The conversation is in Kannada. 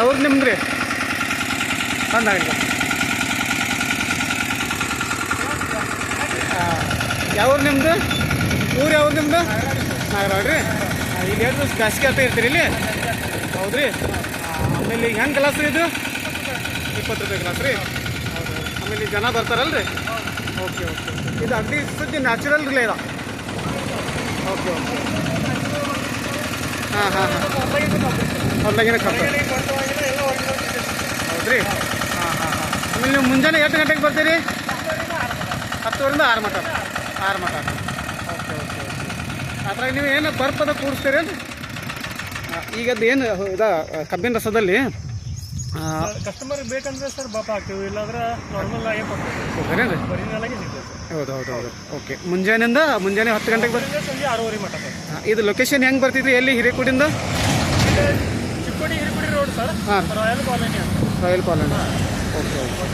ಯಾವ್ದು ನಿಮ್ದು ರೀ ಬಂದಾಗಲಿ ಯಾವ್ರು ನಿಮ್ಮದು ಊರು ಯಾವ್ದು ನಿಮ್ಮದು ನಾಗರಾಡ್ ರೀ ಈಗ ಎರಡು ದಿವಸ ಬೇಸಿಗೆ ಅಂತ ಇರ್ತೀರಿ ಇಲ್ಲಿ ಹೌದು ರೀ ಆಮೇಲೆ ಈಗ ಹೆಂಗೆ ಗ್ಲಾಸ್ ರೀ ಇದು 20 ರೂಪಾಯಿ ಗ್ಲಾಸ್ ರೀ ಹೌದು ಆಮೇಲೆ ಜನ ಬರ್ತಾರಲ್ಲ ರೀ ಓಕೆ ಓಕೆ ಇದು ಅಗದಿ ಸುದ್ದಿ ನ್ಯಾಚುರಲ್ ರೀ ಇದು ಓಕೆ ಓಕೆ ಹಾಂ ಹಾಂ ಹಾಂ ಹೊಲ್ದಾಗಿನ ಕಬ್ಬು ಹೌದು ರೀ ಹಾಂ ಹಾಂ ಹಾಂ ಆಮೇಲೆ ನೀವು ಮುಂಜಾನೆ ಎಷ್ಟು ಗಂಟೆಗೆ ಬರ್ತೀರಿ 10 ರಿಂದ 6 ಮಟ 6 ಮಟ ಓಕೆ ಓಕೆ ಓಕೆ ಅದ್ರಾಗ ನೀವು ಏನು ಬರ್ಪದ ಕೂಡಿಸ್ತೀರಿ ಅಂತ ಈಗ ಅದು ಏನು ಇದು ಕಬ್ಬಿನ ರಸದಲ್ಲಿ ಕಸ್ಟಮರ್ ಬೇಕಂದ್ರೆ ಸರ್ ಬಾಪ ಹಾಕ್ತೀವಿ ಇಲ್ಲಾಂದ್ರೆ ನಾರ್ಮಲ್ ಆಗಿ ಬರೇನ್ರಿ ಒರಿಜಿನಲ್ ಸಿಗ್ತದೆ ಹೌದು ಹೌದು ಹೌದು ಓಕೆ ಮುಂಜಾನೆ 10 ಗಂಟೆಗೆ ಬರ್ತೀವಿ ಸಂಜೆ 6:30 ಮಟ್ಟ ಸರ್ ಇದು ಲೊಕೇಶನ್ ಹೆಂಗೆ ಬರ್ತಿದ್ರಿ ಎಲ್ಲಿ ಹಿರೇಕೋಡಿಂದ ಚಿಕ್ಕೋಡಿ ಹಿರೇಕೋಡಿ ರೋಡ್ ಸರ್ ಹಾಂ ರಾಯಲ್ ಕಾಲೋನಿ ಅಂತ ರಾಯಲ್ ಕಾಲೋನಿ ಓಕೆ ಓಕೆ